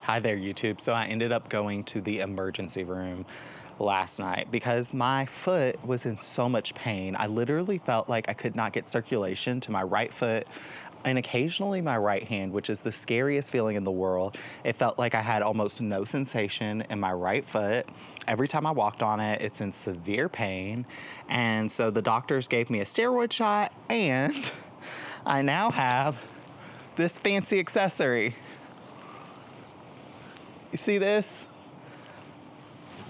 Hi there, YouTube. So I ended up going to the emergency room last night because my foot was in so much pain. I literally felt like I could not get circulation to my right foot and occasionally my right hand, which is the scariest feeling in the world. It felt like I had almost no sensation in my right foot. Every time I walked on it, it's in severe pain. And so the doctors gave me a steroid shot, and I now have this fancy accessory. You see this?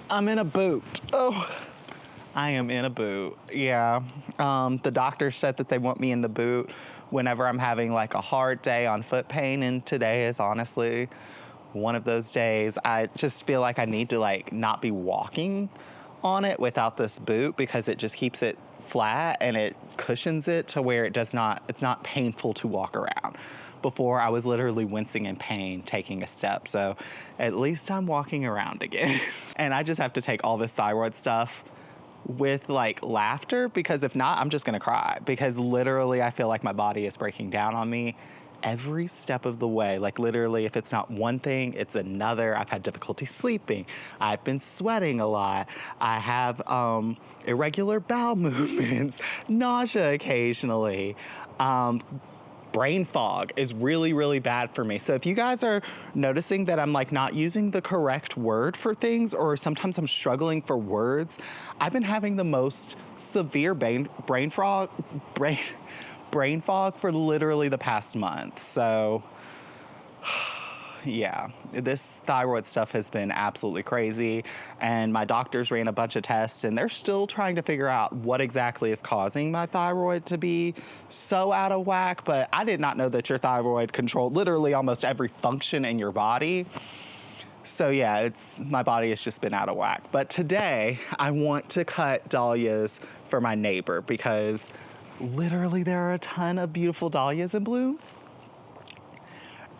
I'm in a boot. Oh, I am in a boot. Yeah. The doctor said that they want me in the boot whenever I'm having like a hard day on foot pain, and today is honestly one of those days. I just feel like I need to like not be walking on it without this boot because it just keeps it flat and it cushions it to where it's not painful to walk around. Before, I was literally wincing in pain taking a step, so at least I'm walking around again. And I just have to take all this thyroid stuff with like laughter, because if not, I'm just gonna cry, because literally I feel like my body is breaking down on me every step of the way. Like literally, if it's not one thing, it's another. I've had difficulty sleeping. I've been sweating a lot. I have irregular bowel movements, nausea occasionally. Brain fog is really, really bad for me. So if you guys are noticing that I'm like not using the correct word for things, or sometimes I'm struggling for words, I've been having the most severe brain fog for literally the past month. So yeah, this thyroid stuff has been absolutely crazy, and my doctors ran a bunch of tests and they're still trying to figure out what exactly is causing my thyroid to be so out of whack. But I did not know that your thyroid controlled literally almost every function in your body. So yeah, my body has just been out of whack. But today I want to cut dahlias for my neighbor, because literally there are a ton of beautiful dahlias in bloom.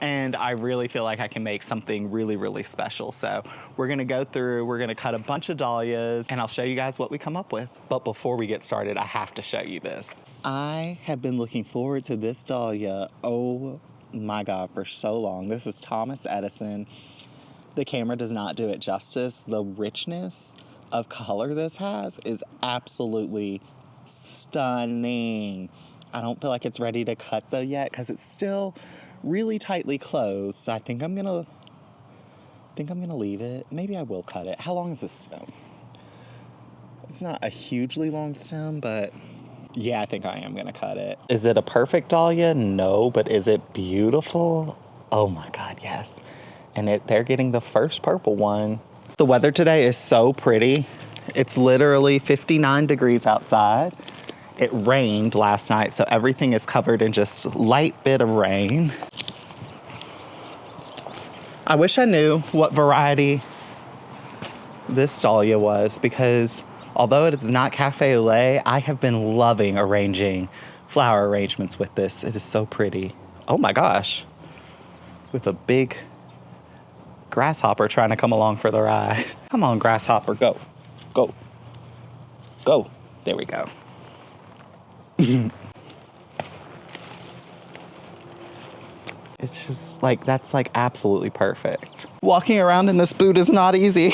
And I really feel like I can make something really, really special. So we're gonna go through, we're gonna cut a bunch of dahlias, and I'll show you guys what we come up with. But before we get started, I have to show you this. I have been looking forward to this dahlia, oh my God, for so long. This is Thomas Edison. The camera does not do it justice. The richness of color this has is absolutely stunning. I don't feel like it's ready to cut though yet, because it's still really tightly closed. So I think I'm gonna leave it. Maybe I will cut it. How long is this stem? It's not a hugely long stem, but yeah, I think I am gonna cut it. Is it a perfect dahlia? No, but is it beautiful? Oh my God, yes. And they're getting the first purple one. The weather today is so pretty. It's literally 59 degrees outside. It rained last night, so everything is covered in just light bit of rain. I wish I knew what variety this dahlia was, because although it is not cafe au lait, I have been loving arranging flower arrangements with this. It is so pretty. Oh my gosh. With a big grasshopper trying to come along for the ride. Come on, grasshopper, go, go, go. There we go. It's just like, that's like absolutely perfect. Walking around in this boot is not easy.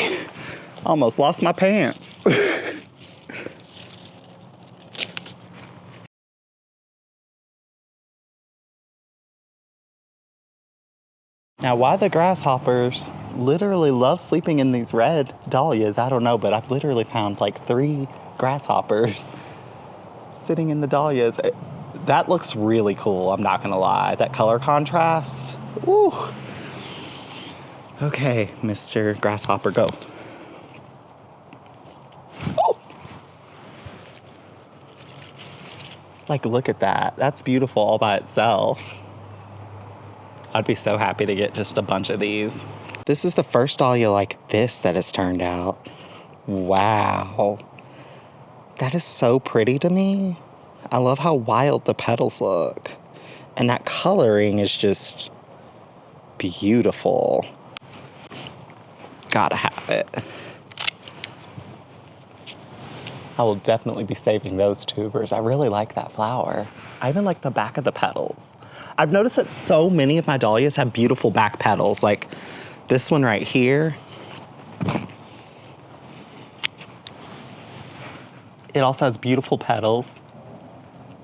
Almost lost my pants. Now, why the grasshoppers literally love sleeping in these red dahlias, I don't know, but I've literally found like 3 grasshoppers sitting in the dahlias. That looks really cool, I'm not gonna lie. That color contrast, woo. Okay, Mr. Grasshopper, go. Oh. Like, look at that. That's beautiful all by itself. I'd be so happy to get just a bunch of these. This is the first dahlia like this that has turned out. Wow. That is so pretty to me. I love how wild the petals look. And that coloring is just beautiful. Gotta have it. I will definitely be saving those tubers. I really like that flower. I even like the back of the petals. I've noticed that so many of my dahlias have beautiful back petals. Like, This one right here, it also has beautiful petals,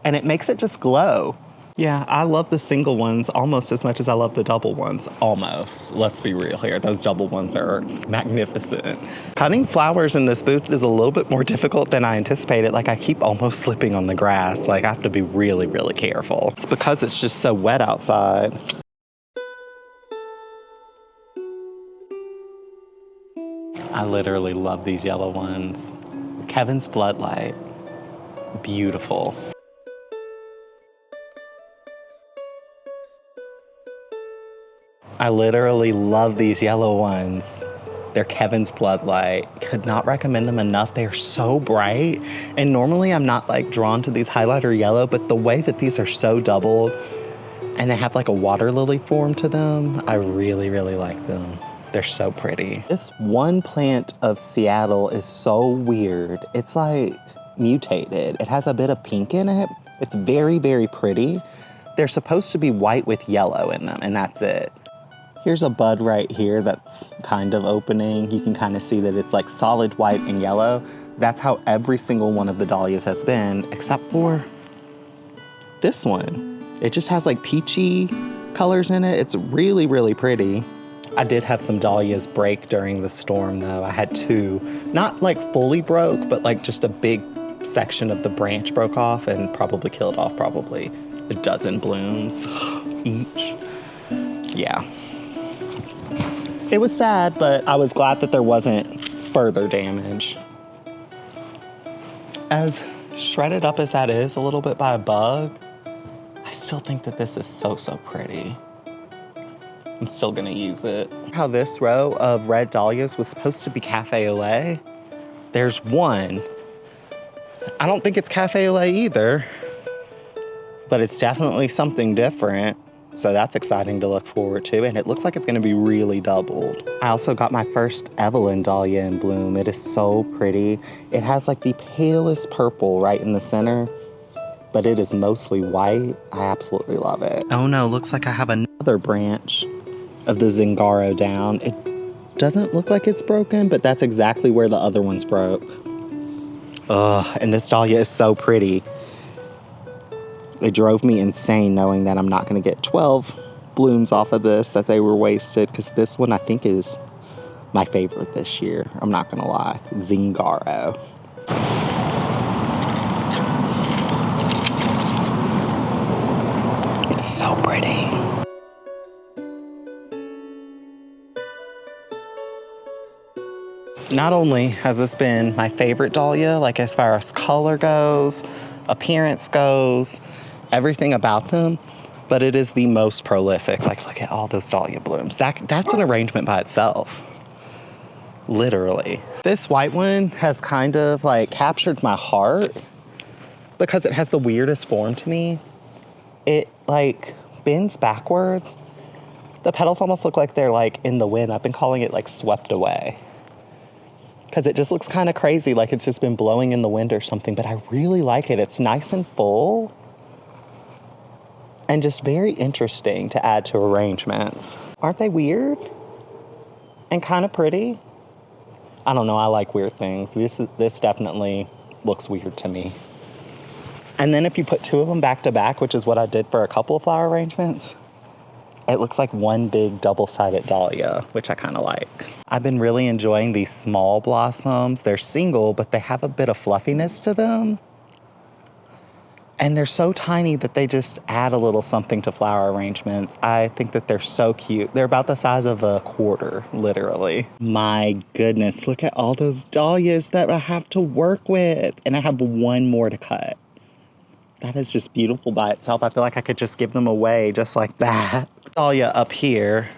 and it makes it just glow. Yeah, I love the single ones almost as much as I love the double ones. Almost. Let's be real here. Those double ones are magnificent. Cutting flowers in this booth is a little bit more difficult than I anticipated. Like, I keep almost slipping on the grass. Like, I have to be really, really careful. It's because it's just so wet outside. I literally love these yellow ones. Kevin's Floodlight. Beautiful. I literally love these yellow ones. They're Kevin's Floodlight. Could not recommend them enough. They're so bright. And normally I'm not like drawn to these highlighter yellow, but the way that these are so doubled and they have like a water lily form to them, I really, really like them. They're so pretty. This one plant of Seattle is so weird. It's like mutated. It has a bit of pink in it. It's very, very pretty. They're supposed to be white with yellow in them, and that's it. Here's a bud right here that's kind of opening. You can kind of see that it's like solid white and yellow. That's how every single one of the dahlias has been, except for this one. It just has like peachy colors in it. It's really, really pretty. I did have some dahlias break during the storm though. I had two, not like fully broke, but like just a big section of the branch broke off and probably killed off probably a dozen blooms each. Yeah. It was sad, but I was glad that there wasn't further damage. As shredded up as that is a little bit by a bug, I still think that this is so, so pretty. I'm still gonna use it. How this row of red dahlias was supposed to be cafe au lait. There's one. I don't think it's cafe au lait either, but it's definitely something different. So that's exciting to look forward to, and it looks like it's gonna be really doubled. I also got my first Eveline Dahlia in bloom. It is so pretty. It has like the palest purple right in the center, but it is mostly white. I absolutely love it. Oh no, looks like I have another branch of the Zingaro down. It doesn't look like it's broken, but that's exactly where the other ones broke. Ugh, and this dahlia is so pretty. It drove me insane knowing that I'm not gonna get 12 blooms off of this, that they were wasted, because this one I think is my favorite this year. I'm not gonna lie, Zingaro. It's so pretty. Not only has this been my favorite dahlia, like as far as color goes, appearance goes, everything about them, but it is the most prolific. Like, look at all those dahlia blooms. That's an arrangement by itself, literally. This white one has kind of like captured my heart because it has the weirdest form to me. It like bends backwards. The petals almost look like they're like in the wind. I've been calling it like swept away, because it just looks kind of crazy, like it's just been blowing in the wind or something, but I really like it. It's nice and full and just very interesting to add to arrangements. Aren't they weird and kind of pretty? I don't know, I like weird things. This definitely looks weird to me. And then if you put two of them back to back, which is what I did for a couple of flower arrangements, it looks like one big double-sided dahlia, which I kind of like. I've been really enjoying these small blossoms. They're single, but they have a bit of fluffiness to them. And they're so tiny that they just add a little something to flower arrangements. I think that they're so cute. They're about the size of a quarter, literally. My goodness, look at all those dahlias that I have to work with. And I have one more to cut. That is just beautiful by itself. I feel like I could just give them away just like that. Dahlia up here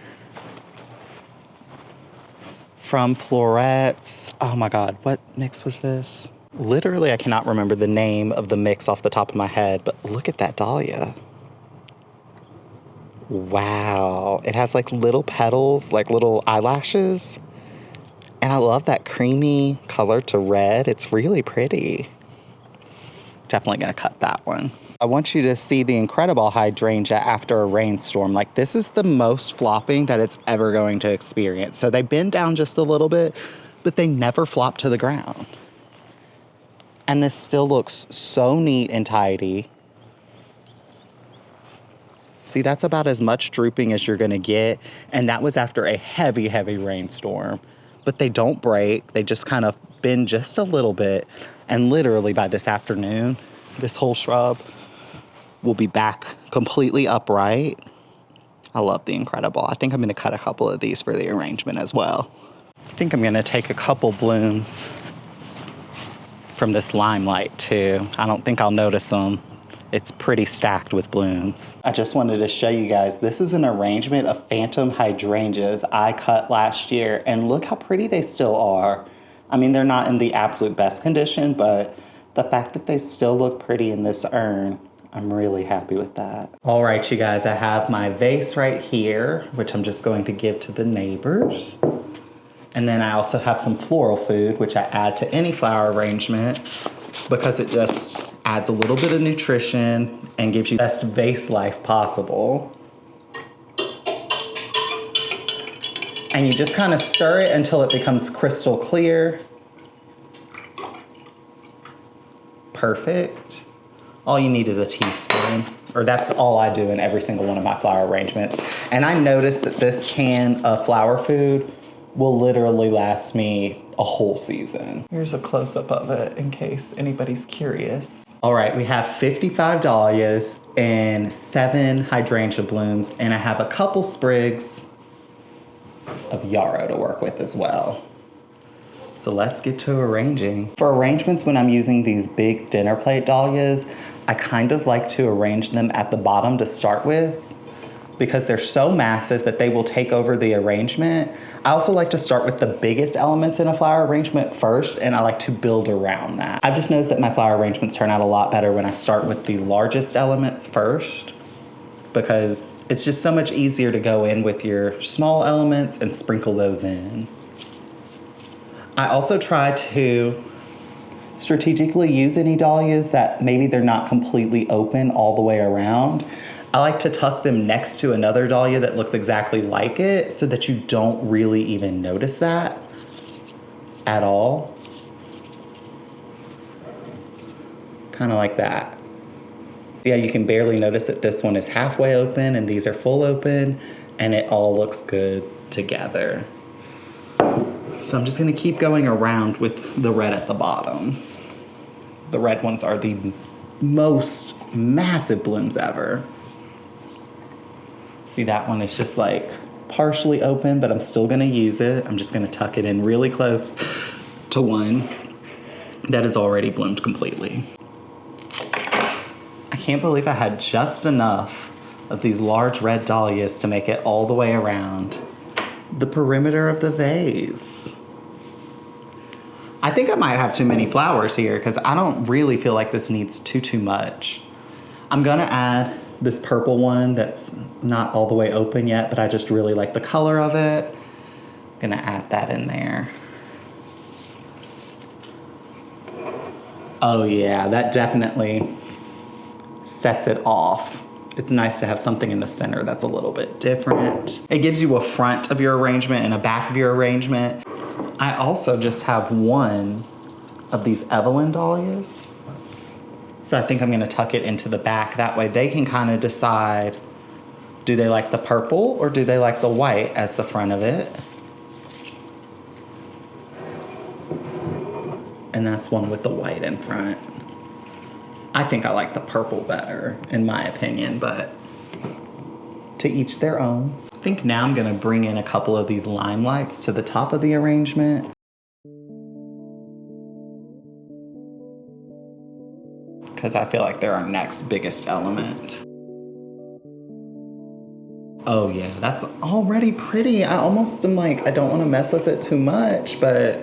from Floret's, oh my God, what mix was this? Literally, I cannot remember the name of the mix off the top of my head, but look at that dahlia. Wow, it has like little petals, like little eyelashes. And I love that creamy color to red. It's really pretty. Definitely gonna cut that one. I want you to see the Incrediball Hydrangea after a rainstorm. Like, this is the most flopping that it's ever going to experience. So they bend down just a little bit, but they never flop to the ground. And this still looks so neat and tidy. See, that's about as much drooping as you're gonna get. And that was after a heavy, heavy rainstorm. But they don't break. They just kind of bend just a little bit. And literally by this afternoon, this whole shrub will be back completely upright. I love the Incrediball. I think I'm gonna cut a couple of these for the arrangement as well. I think I'm gonna take a couple blooms from this Limelight too. I don't think I'll notice them. It's pretty stacked with blooms. I just wanted to show you guys, this is an arrangement of phantom hydrangeas I cut last year, and look how pretty they still are. I mean, they're not in the absolute best condition, but the fact that they still look pretty in this urn, I'm really happy with that. All right, you guys, I have my vase right here, which I'm just going to give to the neighbors. And then I also have some floral food, which I add to any flower arrangement because it just adds a little bit of nutrition and gives you the best vase life possible. And you just kind of stir it until it becomes crystal clear. Perfect. All you need is a teaspoon, or that's all I do in every single one of my flower arrangements. And I noticed that this can of flower food will literally last me a whole season. Here's a close-up of it in case anybody's curious. All right, we have 55 dahlias and 7 hydrangea blooms, and I have a couple sprigs of yarrow to work with as well. So let's get to arranging. For arrangements, when I'm using these big Dinnerplate dahlias, I kind of like to arrange them at the bottom to start with because they're so massive that they will take over the arrangement. I also like to start with the biggest elements in a flower arrangement first, and I like to build around that. I've just noticed that my flower arrangements turn out a lot better when I start with the largest elements first, because it's just so much easier to go in with your small elements and sprinkle those in. I also try to strategically use any dahlias that maybe they're not completely open all the way around. I like to tuck them next to another dahlia that looks exactly like it so that you don't really even notice that at all. Kind of like that. Yeah, you can barely notice that this one is halfway open and these are full open, and it all looks good together. So I'm just gonna keep going around with the red at the bottom. The red ones are the most massive blooms ever. See, that one is just like partially open, but I'm still gonna use it. I'm just gonna tuck it in really close to one that is already bloomed completely. I can't believe I had just enough of these large red dahlias to make it all the way around the perimeter of the vase. I think I might have too many flowers here because I don't really feel like this needs too much. I'm gonna add this purple one that's not all the way open yet, but I just really like the color of it. I'm gonna add that in there. Oh yeah, that definitely sets it off. It's nice to have something in the center that's a little bit different. It gives you a front of your arrangement and a back of your arrangement. I also just have one of these Eveline Dahlias. So I think I'm gonna tuck it into the back. That way they can kind of decide, do they like the purple or do they like the white as the front of it? And that's one with the white in front. I think I like the purple better, in my opinion, but to each their own. I think now I'm gonna bring in a couple of these Limelights to the top of the arrangement. Because I feel like they're our next biggest element. Oh yeah, that's already pretty. I almost am like, I don't want to mess with it too much, but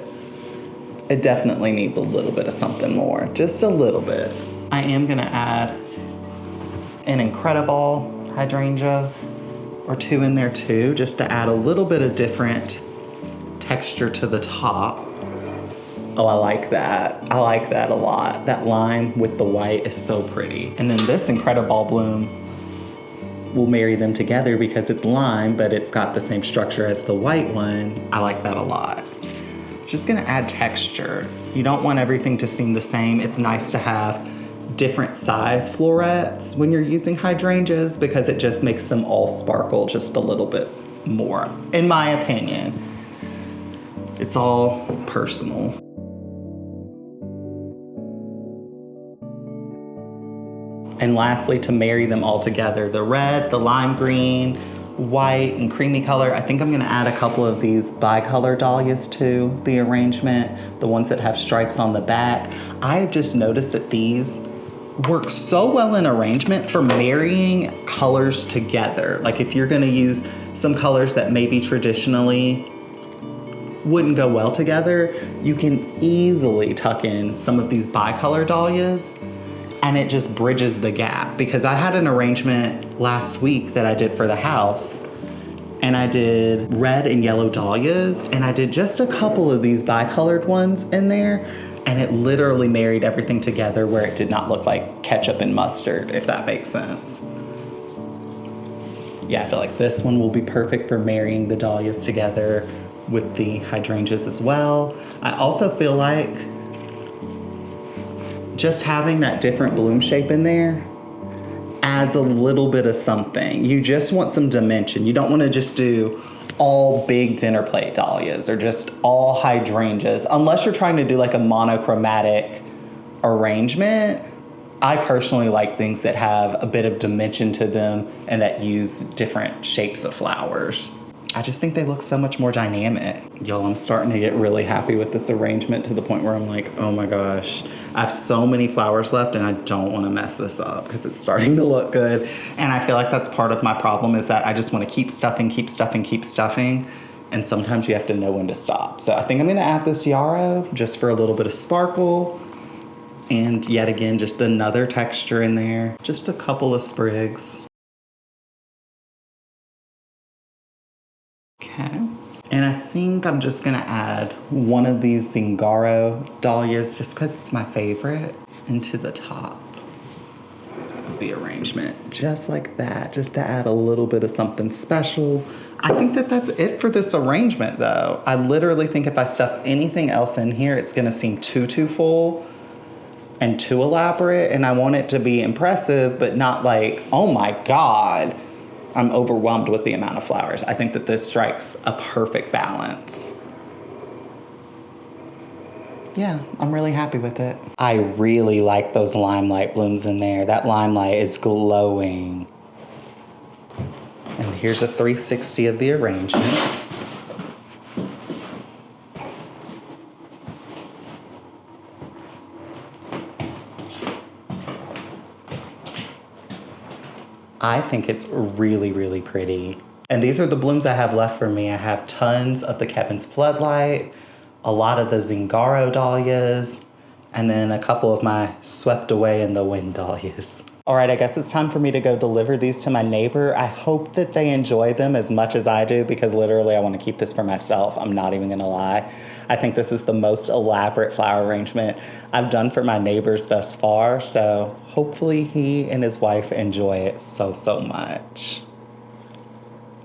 it definitely needs a little bit of something more, just a little bit. I am gonna add an Incrediball Hydrangea or 2 in there too, just to add a little bit of different texture to the top. Oh, I like that. I like that a lot. That lime with the white is so pretty. And then this Incrediball bloom will marry them together because it's lime, but it's got the same structure as the white one. I like that a lot. It's just gonna add texture. You don't want everything to seem the same. It's nice to have different size florets when you're using hydrangeas because it just makes them all sparkle just a little bit more, in my opinion. It's all personal. And lastly, to marry them all together, the red, the lime green, white, and creamy color, I think I'm gonna add a couple of these bicolor dahlias to the arrangement, the ones that have stripes on the back. I have just noticed that these work so well in arrangement for marrying colors together. Like if you're gonna use some colors that maybe traditionally wouldn't go well together, you can easily tuck in some of these bicolor dahlias and it just bridges the gap. Because I had an arrangement last week that I did for the house and I did red and yellow dahlias and I did just a couple of these bicolored ones in there and it literally married everything together where it did not look like ketchup and mustard, if that makes sense. Yeah, I feel like this one will be perfect for marrying the dahlias together with the hydrangeas as well. I also feel like just having that different bloom shape in there adds a little bit of something. You just want some dimension. You don't want to just do all big dinnerplate dahlias or just all hydrangeas, unless you're trying to do like a monochromatic arrangement. I personally like things that have a bit of dimension to them and that use different shapes of flowers. I just think they look so much more dynamic. Y'all, I'm starting to get really happy with this arrangement to the point where I'm like, oh my gosh, I have so many flowers left and I don't want to mess this up because it's starting to look good. And I feel like that's part of my problem is that I just want to keep stuffing, keep stuffing, keep stuffing. And sometimes you have to know when to stop. So I think I'm gonna add this Yarrow just for a little bit of sparkle. And yet again, just another texture in there. Just a couple of sprigs. Okay, and I think I'm just gonna add one of these Zingaro Dahlias just because it's my favorite into the top of the arrangement. Just like that, just to add a little bit of something special. I think that that's it for this arrangement though. I literally think if I stuff anything else in here, it's gonna seem too full and too elaborate, and I want it to be impressive, but not like, oh my God, I'm overwhelmed with the amount of flowers. I think that this strikes a perfect balance. Yeah, I'm really happy with it. I really like those limelight blooms in there. That limelight is glowing. And here's a 360 of the arrangement. I think it's really, really pretty. And these are the blooms I have left for me. I have tons of the Kevin's Floodlight, a lot of the Zingaro Dahlias, and then a couple of my swept away in the wind dahlias. All right, I guess it's time for me to go deliver these to my neighbor. I hope that they enjoy them as much as I do because literally I want to keep this for myself. I'm not even gonna lie. I think this is the most elaborate flower arrangement I've done for my neighbors thus far. So hopefully he and his wife enjoy it so much.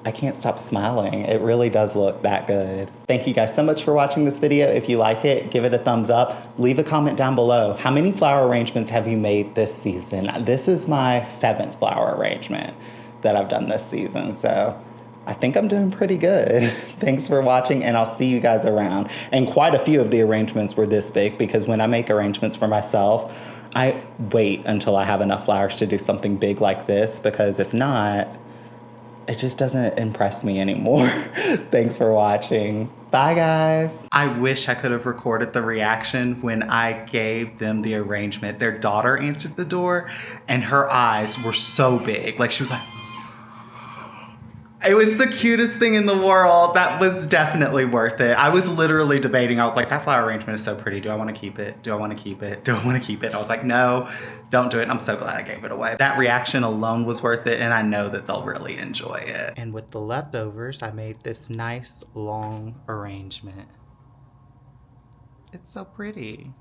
I can't stop smiling. It really does look that good. Thank you guys so much for watching this video. If you like it, give it a thumbs up. Leave a comment down below. How many flower arrangements have you made this season? This is my 7th flower arrangement that I've done this season. So I think I'm doing pretty good. Thanks for watching and I'll see you guys around. And quite a few of the arrangements were this big because when I make arrangements for myself, I wait until I have enough flowers to do something big like this because if not, it just doesn't impress me anymore. Thanks for watching. Bye, guys. I wish I could have recorded the reaction when I gave them the arrangement. Their daughter answered the door and her eyes were so big. Like she was like, it was the cutest thing in the world. That was definitely worth it. I was literally debating. I was like, that flower arrangement is so pretty. Do I want to keep it? Do I want to keep it? Do I want to keep it? I was like, no, don't do it. And I'm so glad I gave it away. That reaction alone was worth it. And I know that they'll really enjoy it. And with the leftovers, I made this nice long arrangement. It's so pretty.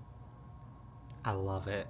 I love it.